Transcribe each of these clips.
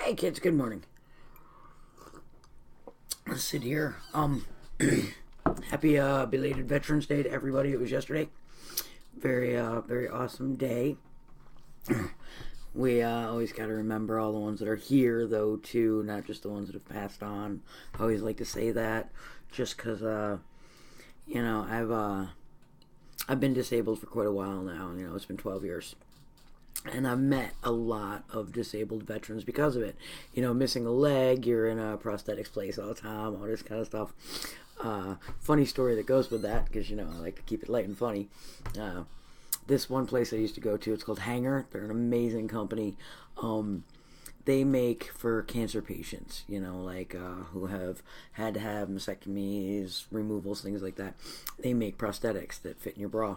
Hey kids, good morning. Let's sit here. Happy belated Veterans Day to everybody. It was yesterday. Very awesome day. We always got to remember all the ones that are here, though, too, not just the ones that have passed on. I always like to say that, just because, I've been disabled for quite a while now. It's been 12 years. And I've met a lot of disabled veterans because of it. Missing a leg, you're in a prosthetics place all the time, all this kind of stuff. Funny story that goes with that, because, I like to keep it light and funny. This one place I used to go to, it's called Hanger. They're an amazing company. They make for cancer patients, who have had to have mastectomies, removals, things like that. They make prosthetics that fit in your bra.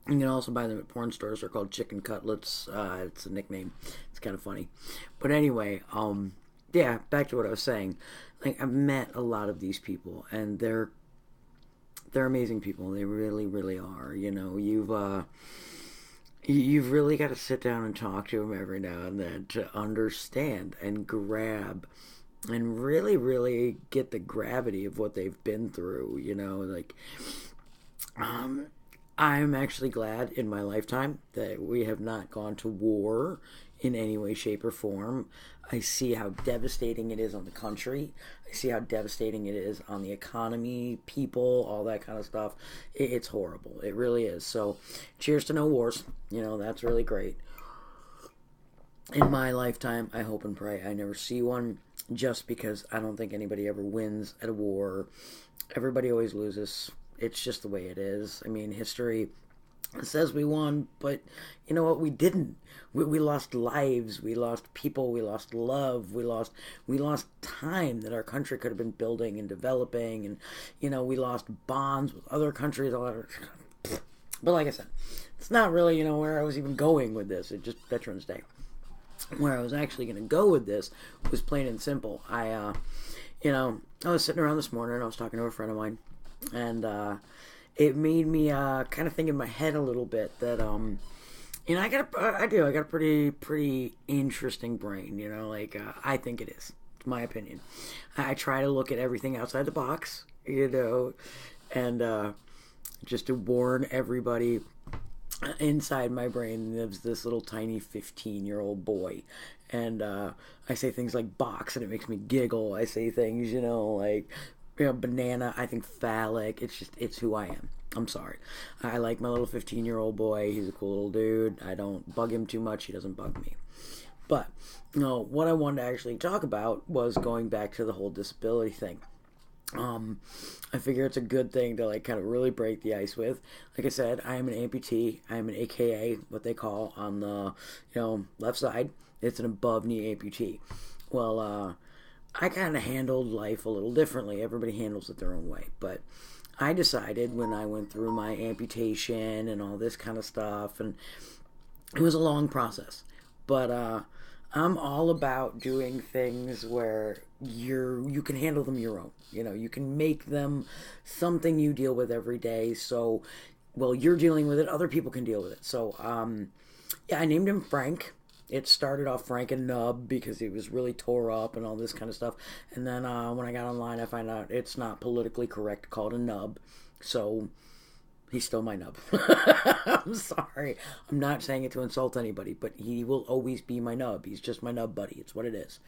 You can also buy them at porn stores. They're called chicken cutlets. It's a nickname. It's kind of funny. But anyway, yeah, back to what I was saying. I've met a lot of these people, and they're amazing people. They really, really are. You've really got to sit down and talk to them every now and then to understand and grab and really, really get the gravity of what they've been through. I'm actually glad in my lifetime that we have not gone to war in any way, shape, or form. I see how devastating it is on the country. I see how devastating it is on the economy, people, all that kind of stuff. It's horrible. It really is. So, cheers to no wars. That's really great. In my lifetime, I hope and pray I never see one, just because I don't think anybody ever wins at a war. Everybody always loses. It's just the way it is. I mean, history says we won, but you know what? We didn't. We lost lives. We lost people. We lost love. We lost time that our country could have been building and developing, and we lost bonds with other countries. But like I said, it's not really where I was even going with this. It's just Veterans Day. Where I was actually going to go with this was plain and simple. I was sitting around this morning and I was talking to a friend of mine, and it made me kind of think in my head a little bit that I got a pretty interesting brain. I think it is. It's my opinion. I try to look at everything outside the box. And just to warn everybody, inside my brain lives this little tiny 15-year-old boy, and I say things like box and it makes me giggle. I say things like banana. I think phallic. It's who I am. I'm sorry. I like my little 15-year-old boy. He's a cool little dude. I don't bug him too much. He doesn't bug me. But what I wanted to actually talk about was going back to the whole disability thing. I figure it's a good thing to kind of really break the ice with. Like I said, I am an amputee. I am an AKA, what they call on the left side. It's an above knee amputee. Well, I kind of handled life a little differently. Everybody handles it their own way, but I decided when I went through my amputation and all this kind of stuff, and it was a long process, but I'm all about doing things where you can handle them your own. You can make them something you deal with every day. So, while you're dealing with it, other people can deal with it. So, I named him Frank. It started off Frank and Nub because he was really tore up and all this kind of stuff. And then when I got online, I found out it's not politically correct to call it a nub. So he's still my nub. I'm sorry. I'm not saying it to insult anybody, but he will always be my nub. He's just my nub buddy. It's what it is.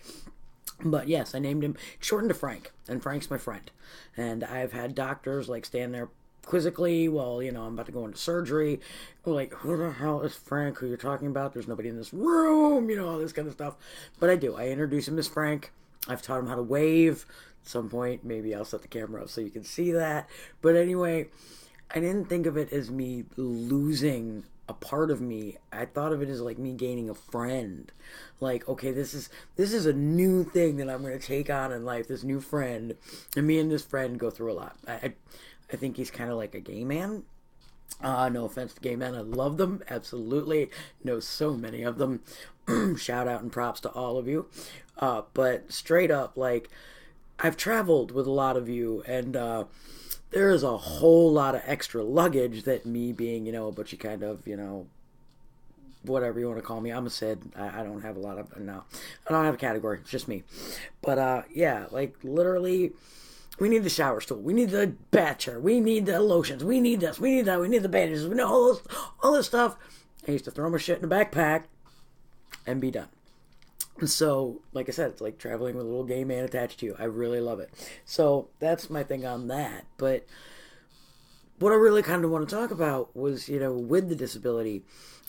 But yes, I named him, shortened to Frank, and Frank's my friend. And I've had doctors stand there quizzically while I'm about to go into surgery, who the hell is Frank? Who you're talking about? There's nobody in this room, all this kind of stuff. But I do. I introduce him as Frank. I've taught him how to wave. At some point, maybe I'll set the camera up so you can see that. But anyway, I didn't think of it as me losing a part of me. I thought of it as me gaining a friend. Okay, this is a new thing that I'm going to take on in life. This new friend, and me and this friend go through a lot. I think he's kind of like a gay man. No offense to gay men. I love them. Absolutely. Know so many of them. Shout out and props to all of you. But straight up, I've traveled with a lot of you, and there is a whole lot of extra luggage that me being, a butchy kind of, whatever you want to call me. I'm a Sid. I don't have a lot of, no, I don't have a category. It's just me. But yeah, like literally, we need the shower stool. We need the bath chair. We need the lotions. We need this. We need that. We need the bandages. We know all this stuff. I used to throw my shit in a backpack and be done. So, like I said, it's like traveling with a little gay man attached to you. I really love it. So, that's my thing on that. But what I really kind of want to talk about was, with the disability,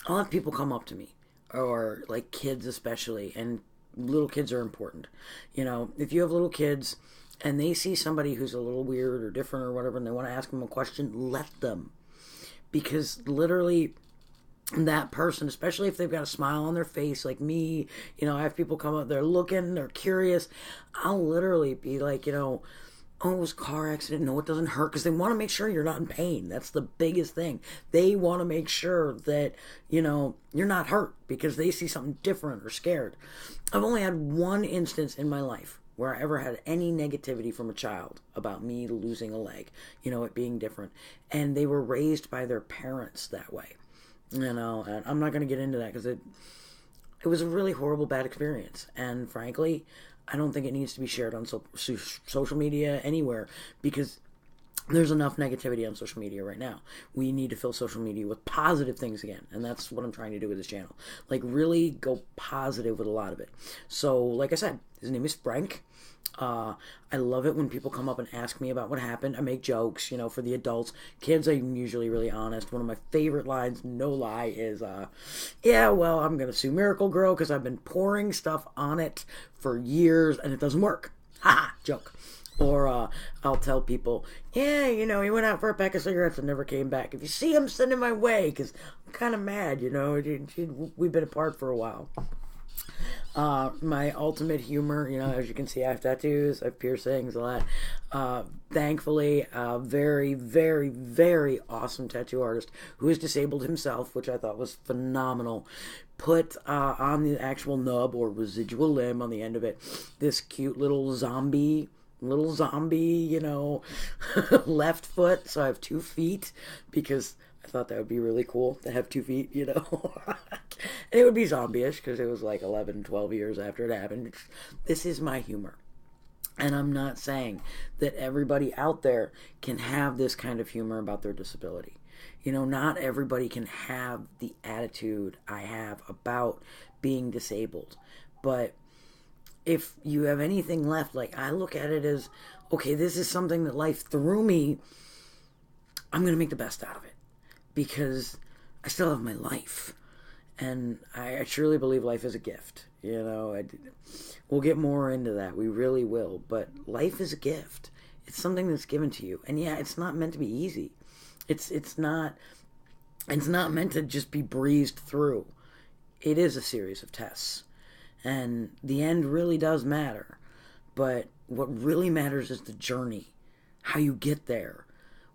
I'll have people come up to me, or like kids especially, and little kids are important. If you have little kids and they see somebody who's a little weird or different or whatever, and they want to ask them a question, let them. Because literally, that person, especially if they've got a smile on their face like me, I have people come up, they're looking, they're curious. I'll literally be like, oh, it was a car accident. No, it doesn't hurt, because they want to make sure you're not in pain. That's the biggest thing. They want to make sure that, you're not hurt because they see something different or scared. I've only had one instance in my life where I ever had any negativity from a child about me losing a leg, it being different. And they were raised by their parents that way. And I'm not going to get into that because it was a really horrible, bad experience. And frankly, I don't think it needs to be shared on social media anywhere, because there's enough negativity on social media right now. We need to fill social media with positive things again. And that's what I'm trying to do with this channel. Like, really go positive with a lot of it. So, like I said, his name is Frank. I love it when people come up and ask me about what happened. I make jokes, for the adults. Kids, I'm usually really honest. One of my favorite lines, no lie, is, yeah, well, I'm going to sue Miracle Grow because I've been pouring stuff on it for years and it doesn't work. Ha! Joke. Or I'll tell people, yeah, he went out for a pack of cigarettes and never came back. If you see him, send him my way, because I'm kind of mad, we've been apart for a while. My ultimate humor, as you can see, I have tattoos, I have piercings, a lot. Thankfully, a very, very, very awesome tattoo artist who is disabled himself, which I thought was phenomenal, put on the actual nub or residual limb on the end of it this cute little zombie, left foot. So I have 2 feet, because I thought that would be really cool to have 2 feet, And it would be zombie-ish because it was like 11, 12 years after it happened. This is my humor. And I'm not saying that everybody out there can have this kind of humor about their disability. Not everybody can have the attitude I have about being disabled. But if you have anything left, like, I look at it as, okay, this is something that life threw me. I'm going to make the best out of it, because I still have my life. And I truly believe life is a gift. We'll get more into that. We really will. But life is a gift. It's something that's given to you. And yeah, it's not meant to be easy. It's not meant to just be breezed through. It is a series of tests. And the end really does matter. But what really matters is the journey. How you get there.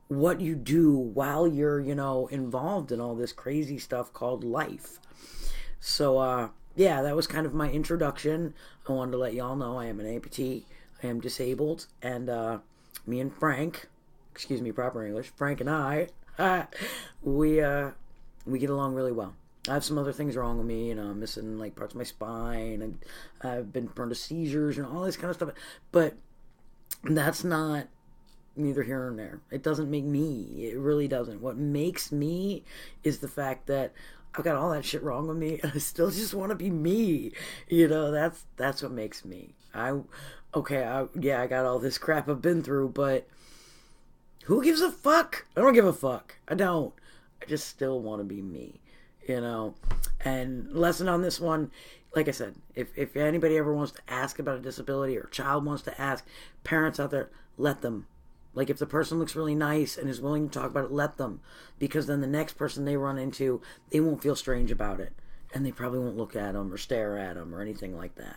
What you do while you're, involved in all this crazy stuff called life. So, yeah, that was kind of my introduction. I wanted to let y'all know I am an amputee. I am disabled. And me and Frank, excuse me, proper English, Frank and I, we get along really well. I have some other things wrong with me, I'm missing like parts of my spine, and I've been prone to seizures and all this kind of stuff. But that's not neither here nor there. It doesn't make me. It really doesn't. What makes me is the fact that I've got all that shit wrong with me, and I still just want to be me. That's what makes me. I got all this crap I've been through, but who gives a fuck? I don't give a fuck. I don't. I just still want to be me. And lesson on this one, like I said, if anybody ever wants to ask about a disability, or a child wants to ask, parents out there, let them. Like, if the person looks really nice and is willing to talk about it, let them. Because then the next person they run into, they won't feel strange about it. And they probably won't look at them or stare at them or anything like that.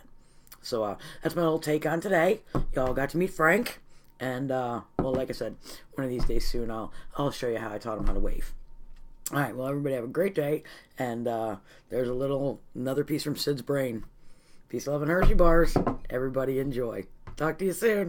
So, that's my little take on today. Y'all got to meet Frank. And, well, like I said, one of these days soon, I'll show you how I taught him how to wave. All right, well, everybody have a great day. And there's another piece from Sid's brain. Peace, love, and Hershey bars. Everybody enjoy. Talk to you soon.